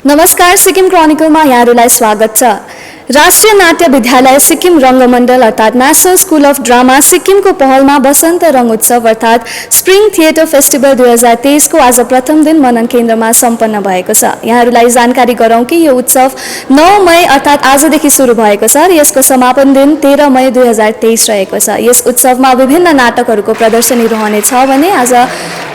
नमस्कार, सिक्किम क्रोनिकलमा यहाँहरूलाई स्वागत छ। राष्ट्रिय नाट्य विद्यालय सिक्किम रङ्गमण्डल अर्थात् नेशनल स्कुल अफ ड्रामा सिक्किमको पहलमा वसन्त रङ उत्सव अर्थात् स्प्रिङ थिएटर फेस्टिभल 2023 को आज प्रथम दिन मनन केन्द्रमा सम्पन्न भएको छ। यहाँहरूलाई जानकारी गरौँ कि यो उत्सव 9 मई अर्थात् आजदेखि सुरु भएको छ र यसको समापन दिन 13 मई 2023 रहेको छ। यस उत्सवमा विभिन्न नाटकहरूको प्रदर्शनी रहनेछ भने आज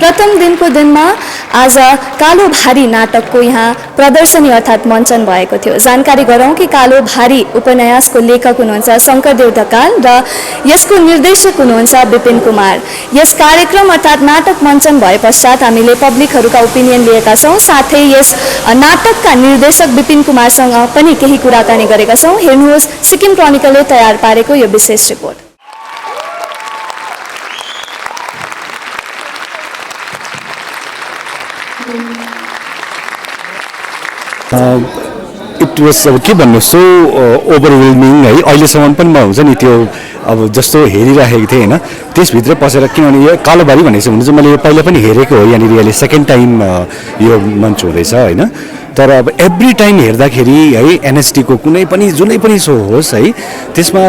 प्रथम दिनको दिनमा आज कालो भारी नाटकको यहाँ प्रदर्शनी अर्थात् मञ्चन भएको थियो। जानकारी गरौँ कि कालो भारी उपन्यासको लेखक हुनुहुन्छ शङ्करदेव ढकाल र यसको निर्देशक हुनुहुन्छ विपिन कुमार। यस कार्यक्रम अर्थात् नाटक मञ्चन भए पश्चात हामीले पब्लिकहरूका ओपिनियन लिएका छौँ, साथै यस नाटकका निर्देशक विपिन कुमारसँग पनि केही कुराकानी गरेका छौँ। हेर्नुहोस् सिक्किम क्रोनिकलले तयार पारेको यो विशेष रिपोर्ट। इट वाज अब के भन्नु सो ओभरवेलमिङ है। अहिलेसम्म पनि म हुन्छ नि त्यो अब जस्तो हेरिराखेको थिएँ होइन, त्यसभित्र पसेर किनभने यो कालोबारी भनेको चाहिँ हुनु चाहिँ मैले यो पहिला पनि हेरेको हो, यहाँनिर अहिले सेकेन्ड टाइम यो मञ्च हुँदैछ होइन। तर अब एभ्री टाइम हेर्दाखेरि है एनएसटीको कुनै पनि जुनै पनि सो होस् है, त्यसमा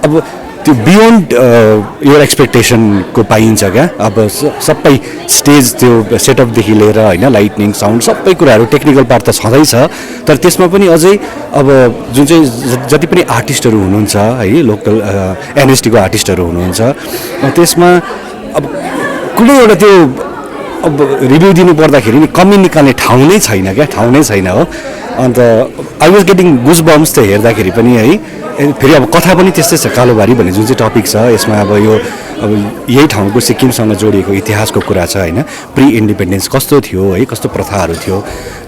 अब त्यो बियोन्ड योर एक्सपेक्टेसनको पाइन्छ क्या। अब सबै स्टेज त्यो सेटअपदेखि लिएर होइन लाइटनिङ साउन्ड सबै कुराहरू टेक्निकल पार्ट त छँदैछ, तर त्यसमा पनि अझै अब जुन चाहिँ जति पनि आर्टिस्टहरू हुनुहुन्छ है, लोकल एनएसटीको आर्टिस्टहरू हुनुहुन्छ, त्यसमा अब कुनै एउटा त्यो अब रिभ्यू दिनु पर्दाखेरि नि कमी निकाल्ने ठाउँ नै छैन क्या, ठाउँ नै छैन हो। अन्त आई वाज गेटिङ गुज बम्स त हेर्दाखेरि पनि है। फेरि अब कथा पनि त्यस्तै छ, कालोबारी भन्ने जुन चाहिँ टपिक छ यसमा अब यो अब यही ठाउँको सिक्किमसँग जोडिएको इतिहासको कुरा छ होइन। प्रि इन्डिपेन्डेन्स कस्तो थियो है, कस्तो प्रथाहरू थियो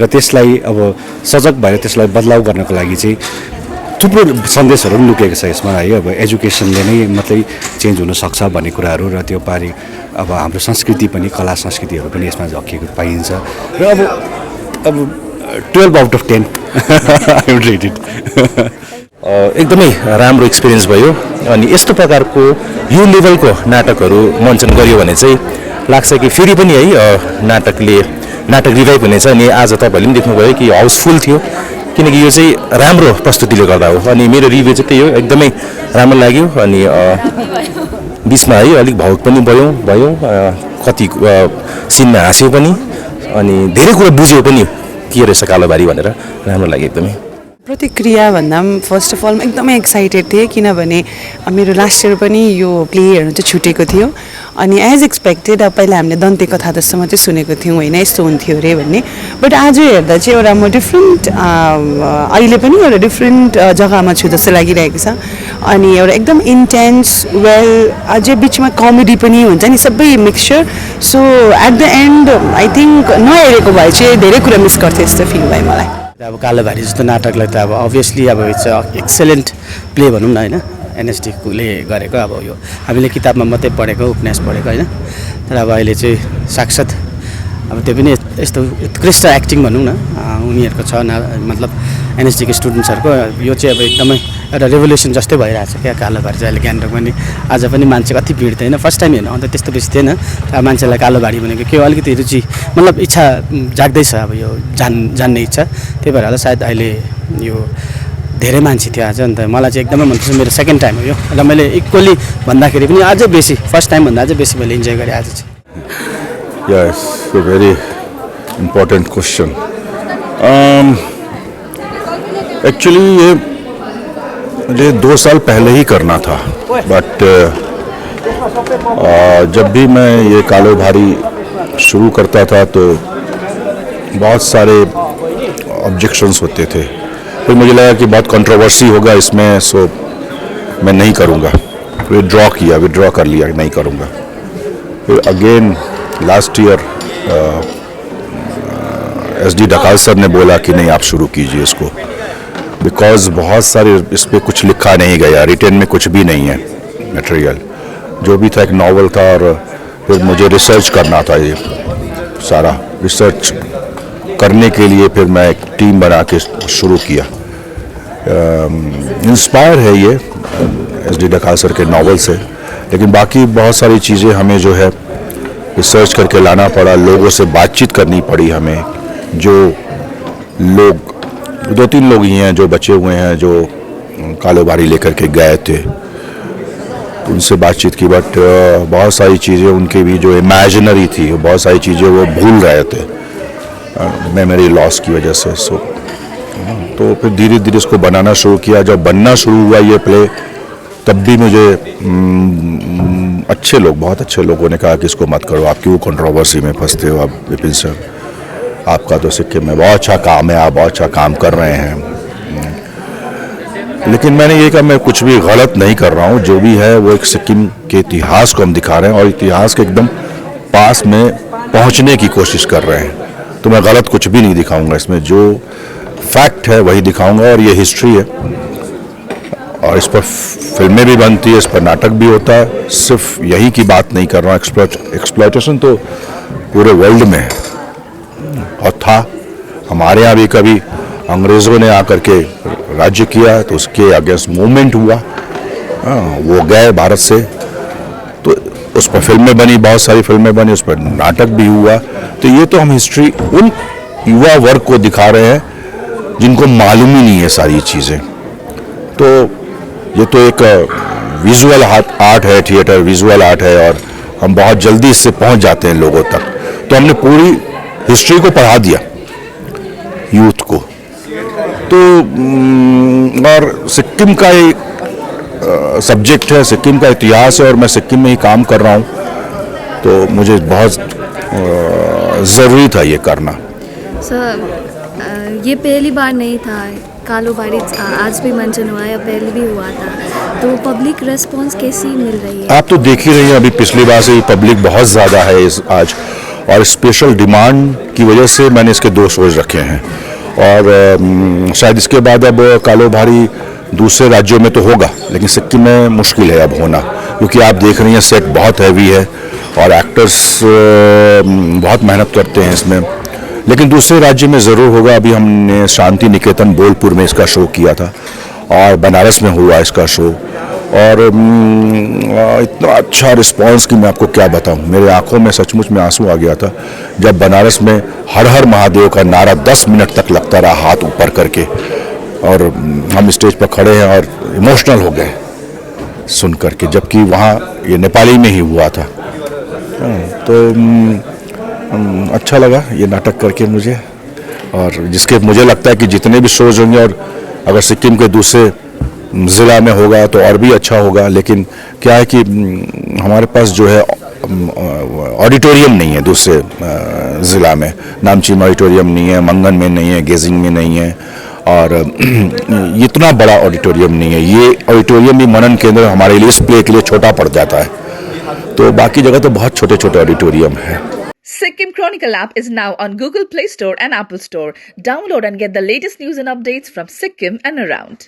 र त्यसलाई अब सजग भएर त्यसलाई बदलाव गर्नको लागि चाहिँ थुप्रो सन्देशहरू पनि लुकेको छ यसमा है। अब एजुकेसनले नै मात्रै चेन्ज हुनसक्छ भन्ने कुराहरू र त्यो पारि अब हाम्रो संस्कृति पनि कला संस्कृतिहरू पनि यसमा झल्किएको पाइन्छ र अब 12 out of 10 I would rate it. एकदमै राम्रो एक्सपिरियन्स भयो। अनि यस्तो प्रकारको यो लेभलको नाटकहरू मञ्चन गरियो भने चाहिँ लाग्छ कि फेरि पनि है नाटक रिभाइभ हुनेछ। अनि आज तपाईँहरूले पनि देख्नुभयो कि हाउसफुल थियो, किनकि यो चाहिँ राम्रो प्रस्तुतिले गर्दा हो। अनि मेरो रिभ्यू चाहिँ त्यही हो, एकदमै राम्रो लाग्यो। अनि बिचमा है अलिक भावुक पनि भयो कति सिनमा हाँस्यो पनि, अनि धेरै कुरा बुझ्यो पनि के रहेछ कालोबारी भनेर। राम्रो लाग्यो एकदमै। प्रतिक्रिया भन्दा पनि फर्स्ट अफ अल एकदमै एक्साइटेड थिएँ, किनभने मेरो लास्ट इयर पनि यो प्ले हेर्नु चाहिँ छुटेको थियो। अनि एज एक्सपेक्टेड अब पहिला हामीले दन्ते कथा जस्तो मात्रै सुनेको थियौँ होइन, यस्तो हुन्थ्यो अरे भन्ने। बट आज हेर्दा चाहिँ एउटा म डिफ्रेन्ट अहिले पनि एउटा डिफ्रेन्ट जग्गामा छु जस्तो लागिरहेको छ। अनि एउटा एकदम इन्टेन्स वेल अझै बिचमा कमेडी पनि हुन्छ नि, सबै mixture. So at the end I think नहेरेको भए चाहिँ धेरै कुरा मिस गर्थेँ जस्तो फिल भयो मलाई। अब कालोबारी जस्तो नाटकलाई त अब अभियसली अब इट्स एक्सेलेन्ट प्ले भनौँ न होइन, एनएसटीले गरेको। अब यो हामीले किताबमा मात्रै पढेको, उपन्यास पढेको होइन, तर अब अहिले चाहिँ साक्षात् अब त्यो पनि यस्तो उत्कृष्ट एक्टिङ भनौँ न उनीहरूको छ मतलब एनएसटीको स्टुडेन्ट्सहरूको। यो चाहिँ अब एकदमै एउटा रेभोल्युसन जस्तै भइरहेको छ क्या कालोबारी चाहिँ। अहिले गान्तोक पनि आज पनि मान्छे कति भिड थिएन, फर्स्ट टाइम हेर्नु, अन्त त्यस्तो बेसी थिएन। अब मान्छेलाई कालोबारी भनेको के हो अलिकति रुचि मतलब इच्छा जाग्दैछ, अब यो जान्ने इच्छा। त्यही भएर होला सायद अहिले यो धेरै मान्छे थियो आज। अन्त मलाई चाहिँ एकदमै मनपर्छ, मेरो सेकेन्ड टाइम हो यो। र मैले इक्वली भन्दाखेरि पनि अझै बेसी फर्स्ट टाइम भन्दा अझै बेसी मैले इन्जोय गरेँ आज चाहिँ। Yes, a very important question. Actually ये मुझे 2 साल पहले ही करना था, बट जब भी मैं ये कालोबारी शुरू करता था तो बहुत सारे ऑब्जेक्शंस होते थे। फिर मुझे लगा कि बहुत कंट्रोवर्सी होगा इसमें, सो मैं नहीं करूँगा। विड्रॉ कर लिया, नहीं करूँगा। फिर again last year SD Dhakal sir ने बोला कि नहीं आप शुरू कीजिए इसको, बिकॉज बहुत सारे इस पर कुछ लिखा नहीं गया, रिटन में कुछ भी नहीं है मटेरियल। जो भी था एक नॉवल था, और फिर मुझे रिसर्च करना था। ये सारा रिसर्च करने के लिए फिर मैं एक टीम बना के शुरू किया। इंस्पायर है ये SD ढकाल सर के नॉवल से, लेकिन बाकी बहुत सारी चीज़ें हमें जो है रिसर्च करके लाना पड़ा, लोगों से बातचीत करनी पड़ी हमें, जो लोग 2-3 लोग ही हैं जो बचे हुए हैं जो कालोबारी लेकर के गए थे, उनसे बातचीत की, बट बहुत सारी चीज़ें उनकी भी जो इमेजिनरी थी, बहुत सारी चीज़ें वो भूल रहे थे मेमोरी लॉस की वजह से। तो फिर धीरे धीरे इसको बनाना शुरू किया। जब बनना शुरू हुआ ये प्ले, तब भी मुझे अच्छे लोग, बहुत अच्छे लोगों ने कहा कि इसको मत करो, आप क्यों कंट्रोवर्सी में फंसते हो, आप विपिन सर, आपका तो सिक्किम में बहुत अच्छा काम है, आप बहुत अच्छा काम कर रहे हैं। लेकिन मैंने ये कहा मैं कुछ भी गलत नहीं कर रहा हूँ, जो भी है वो एक सिक्किम के इतिहास को हम दिखा रहे हैं और इतिहास के एकदम पास में पहुँचने की कोशिश कर रहे हैं। तो मैं गलत कुछ भी नहीं दिखाऊंगा, इसमें जो फैक्ट है वही दिखाऊंगा और ये हिस्ट्री है और इस पर फिल्में भी बनती है, इस पर नाटक भी होता है। सिर्फ यही की बात नहीं कर रहा हूँ, एक्सप्लॉयटेशन तो पूरे वर्ल्ड में है और था। हमारे यहाँ भी कभी अंग्रेज़ों ने आकर के राज्य किया तो उसके अगेंस्ट मूवमेंट हुआ, वो गए भारत से, तो उस पर फिल्में बनी, बहुत सारी फिल्में बनी, उस पर नाटक भी हुआ। तो ये तो हम हिस्ट्री उन युवा वर्ग को दिखा रहे हैं जिनको मालूम ही नहीं है सारी चीज़ें। तो ये तो एक विजुअल आर्ट है, थिएटर विजुअल आर्ट है और हम बहुत जल्दी इससे पहुंच जाते हैं लोगों तक। तो हमने पूरी हिस्ट्री को पढ़ा दिया यूथ को। तो और सिक्किम का एक सब्जेक्ट है, सिक्किम का इतिहास है और मैं सिक्किम में ही काम कर रहा हूँ, तो मुझे बहुत ज़रूरी था ये करना। सर, ये पहली बार नहीं था, कालोबारी आज भी मंचन हुआ है, पहले भी हुआ था, तो पब्लिक रिस्पांस कैसी मिल रही है? आप तो देख ही रही हैं, अभी पिछली बार से पब्लिक बहुत ज़्यादा है आज, और स्पेशल डिमांड की वजह से मैंने इसके 2 शोज रखे हैं और शायद इसके बाद अब कालोबारी दूसरे राज्यों में तो होगा, लेकिन सिक्किम में मुश्किल है अब होना, क्योंकि आप देख रही हैं सेट बहुत हैवी है और एक्टर्स बहुत मेहनत करते हैं इसमें। लेकिन दूसरे राज्य में ज़रूर होगा। अभी हमने शांति निकेतन बोलपुर में इसका शो किया था और बनारस में हुआ इसका शो, और इतना अच्छा रिस्पांस कि मैं आपको क्या बताऊं, मेरे आंखों में सचमुच में आंसू आ गया था जब बनारस में हर हर महादेव का नारा 10 मिनट तक लगता रहा हाथ ऊपर करके, और हम स्टेज पर खड़े हैं और इमोशनल हो गए सुन करके, जबकि वहाँ ये नेपाली में ही हुआ था। तो अच्छा लगा ये नाटक करके मुझे, और जिसके मुझे लगता है कि जितने भी शोज होंगे, और अगर सिक्किम के दूसरे ज़िला में होगा तो और भी अच्छा होगा। लेकिन क्या है कि हमारे पास जो है ऑडिटोरियम नहीं है दूसरे ज़िला में, नामचीन ऑडिटोरियम नहीं है, मंगन में नहीं है, गेजिंग में नहीं है, और इतना बड़ा ऑडिटोरियम नहीं है। ये ऑडिटोरियम भी मनन केंद्र हमारे लिए इस प्ले के लिए छोटा पड़ जाता है, तो बाकी जगह तो बहुत छोटे छोटे ऑडिटोरियम है। Sikkim Chronicle app is now on Google Play Store and Apple Store. Download and get the latest news and updates from Sikkim and around.